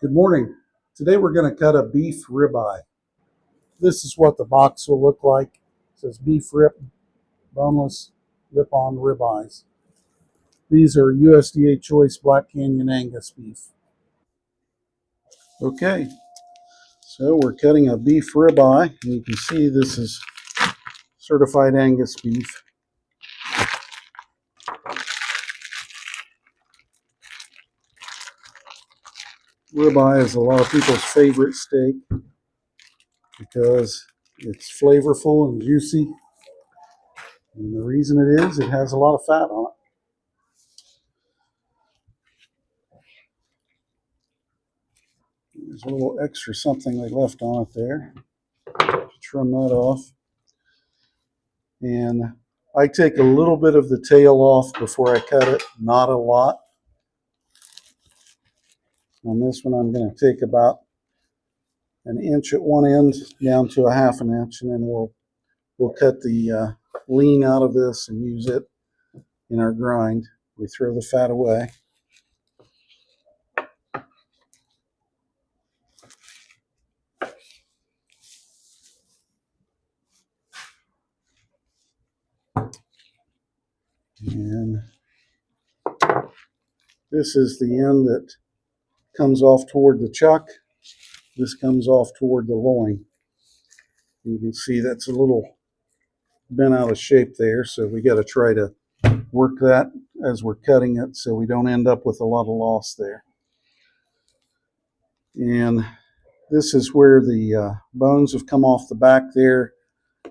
Good morning. Today we're going to cut a beef ribeye. This is what the box will look like. It says beef rib, boneless, lip-on ribeyes. These are USDA Choice Black Canyon Angus beef. Okay, so we're cutting a beef ribeye, and you can see this is certified Angus beef. Ribeye is a lot of people's favorite steak because it's flavorful and juicy. And the reason it is, it has a lot of fat on it. There's a little extra something they left on it there. Trim that off. And I take a little bit of the tail off before I cut it, not a lot. On this one, I'm going to take about an inch at one end down to a half an inch, and then we'll cut the lean out of this and use it in our grind. We throw the fat away. And this is the end that comes off toward the chuck. This comes off toward the loin. You can see that's a little bent out of shape there, so we got to try to work that as we're cutting it so we don't end up with a lot of loss there. And this is where the bones have come off the back there.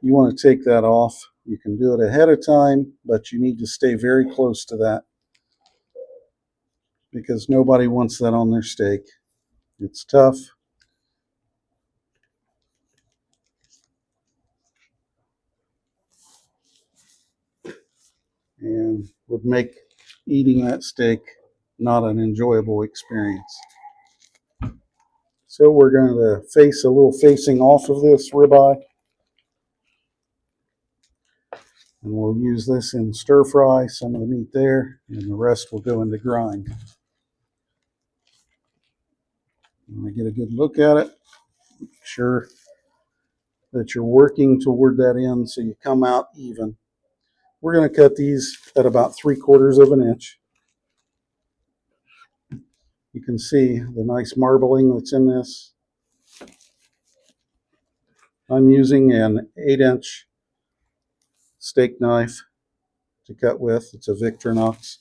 You want to take that off. You can do it ahead of time, but you need to stay very close to that because nobody wants that on their steak. It's tough. And would make eating that steak not an enjoyable experience. So we're going to face a little facing off of this ribeye. And we'll use this in stir fry, some of the meat there, and the rest will go into grind. And I get a good look at it. Make sure that you're working toward that end so you come out even. We're going to cut these at about 3/4 of an inch. You can see the nice marbling that's in this. I'm using an 8-inch steak knife to cut with. It's a Victorinox.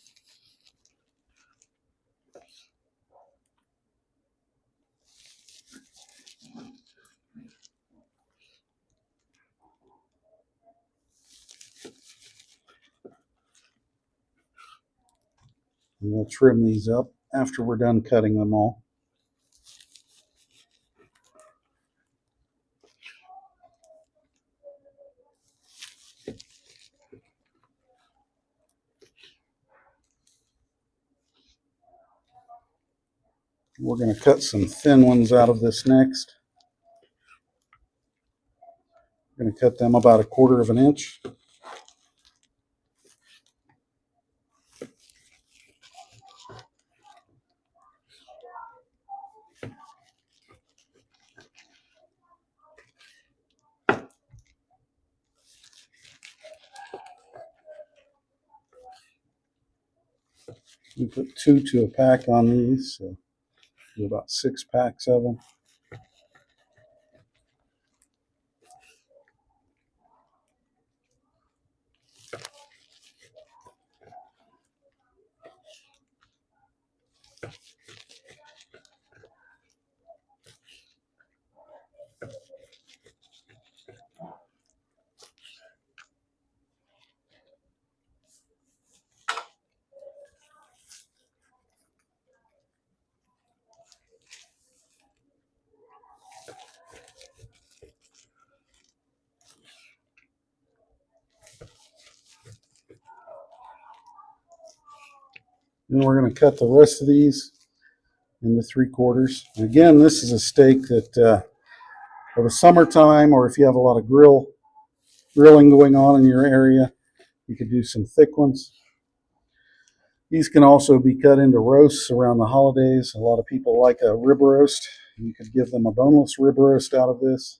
And we'll trim these up after we're done cutting them all. We're going to cut some thin ones out of this next. We're going to cut them about 1/4 of an inch. We put 2 to a pack on these, so do about 6 packs of them. Then we're going to cut the rest of these into 3/4. And again, this is a steak that for the summertime, or if you have a lot of grilling going on in your area, you could do some thick ones. These can also be cut into roasts around the holidays. A lot of people like a rib roast. You could give them a boneless rib roast out of this.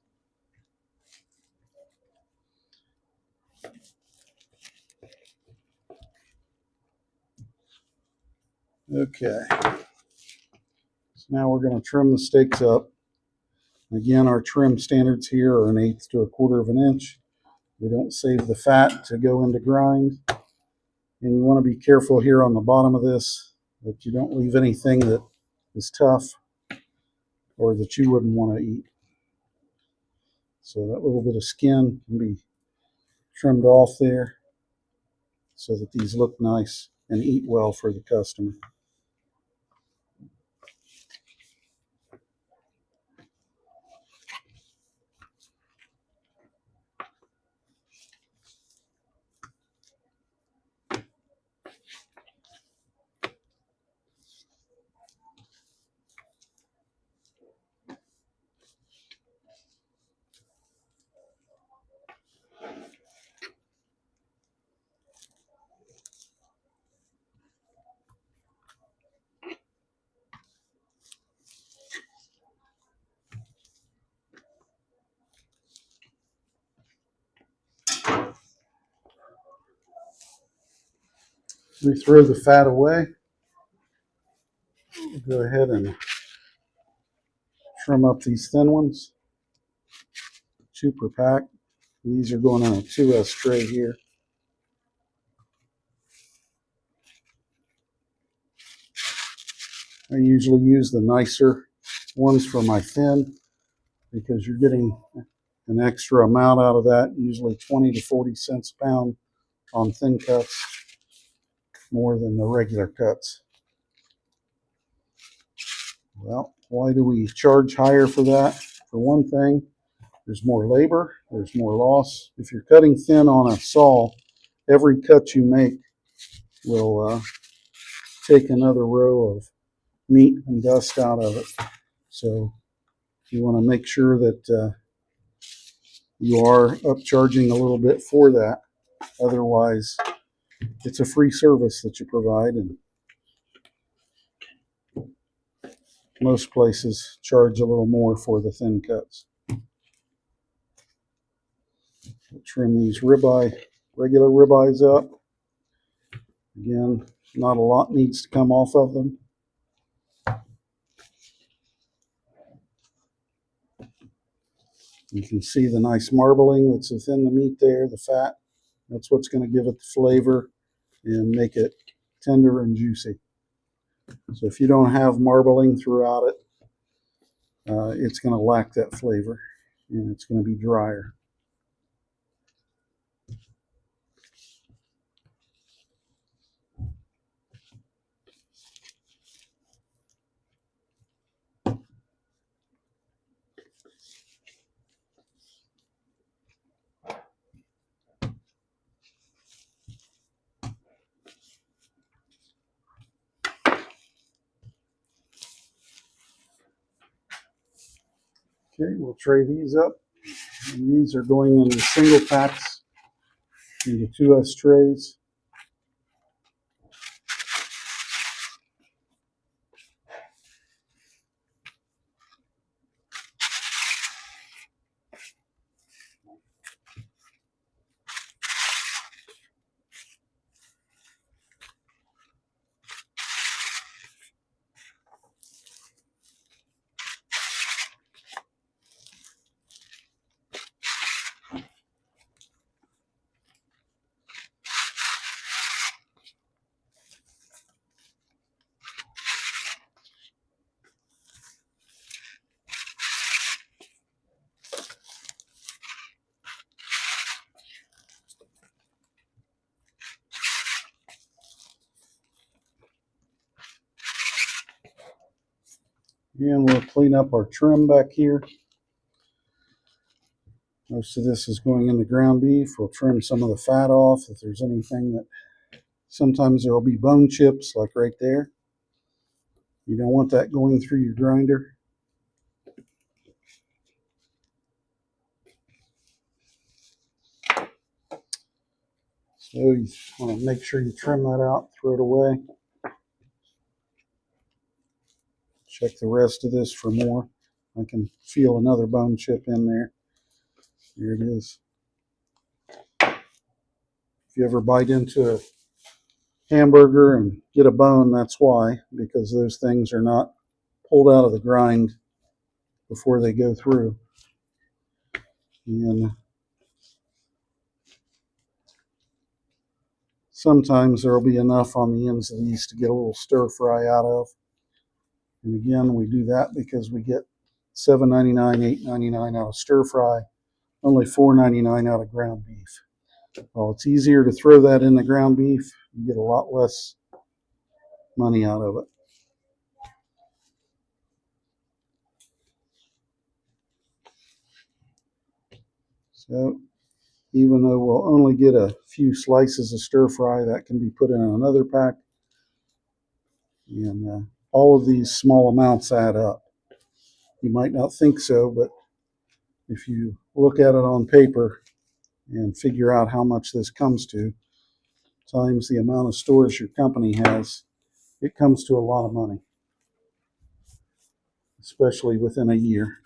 Okay, so now we're going to trim the steaks up. Again, our trim standards here are 1/8 to 1/4 of an inch. We don't save the fat to go into grind. And you want to be careful here on the bottom of this that you don't leave anything that is tough or that you wouldn't want to eat. So that little bit of skin can be trimmed off there so that these look nice and eat well for the customer. We throw the fat away. We'll go ahead and trim up these thin ones, 2 per pack. These are going on a 2S tray here. I usually use the nicer ones for my thin because you're getting an extra amount out of that, usually 20 to 40 cents a pound on thin cuts, more than the regular cuts. Well, why do we charge higher for that? For one thing, there's more labor, there's more loss. If you're cutting thin on a saw, every cut you make will take another row of meat and dust out of it. So you want to make sure that you are upcharging a little bit for that. Otherwise, it's a free service that you provide, and most places charge a little more for the thin cuts. We'll trim these ribeye, regular ribeyes up. Again, not a lot needs to come off of them. You can see the nice marbling that's within the meat there, the fat. That's what's going to give it the flavor and make it tender and juicy. So if you don't have marbling throughout it, it's going to lack that flavor and it's going to be drier. Okay, we'll tray these up. And these are going into single packs into 2S trays. And we'll clean up our trim back here. Most of this is going into ground beef. We'll trim some of the fat off if there's anything that, sometimes there will be bone chips like right there. You don't want that going through your grinder. So you want to make sure you trim that out, throw it away. Check the rest of this for more. I can feel another bone chip in there. Here it is. If you ever bite into a hamburger and get a bone, that's why, because those things are not pulled out of the grind before they go through. And sometimes there will be enough on the ends of these to get a little stir fry out of. And again, we do that because we get $7.99, $8.99 out of stir fry, only $4.99 out of ground beef. Well, it's easier to throw that in the ground beef. You get a lot less money out of it. So even though we'll only get a few slices of stir fry, that can be put in another pack. And all of these small amounts add up. You might not think so, but if you look at it on paper and figure out how much this comes to, times the amount of stores your company has, it comes to a lot of money, especially within a year.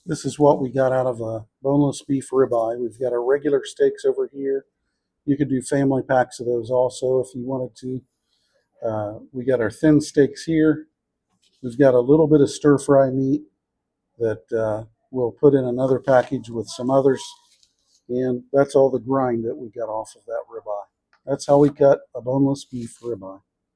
This is what we got out of a boneless beef ribeye. We've got our regular steaks over here. You could do family packs of those also if you wanted to. We got our thin steaks here. We've got a little bit of stir fry meat that we'll put in another package with some others. And that's all the grind that we got off of that ribeye. That's how we cut a boneless beef ribeye.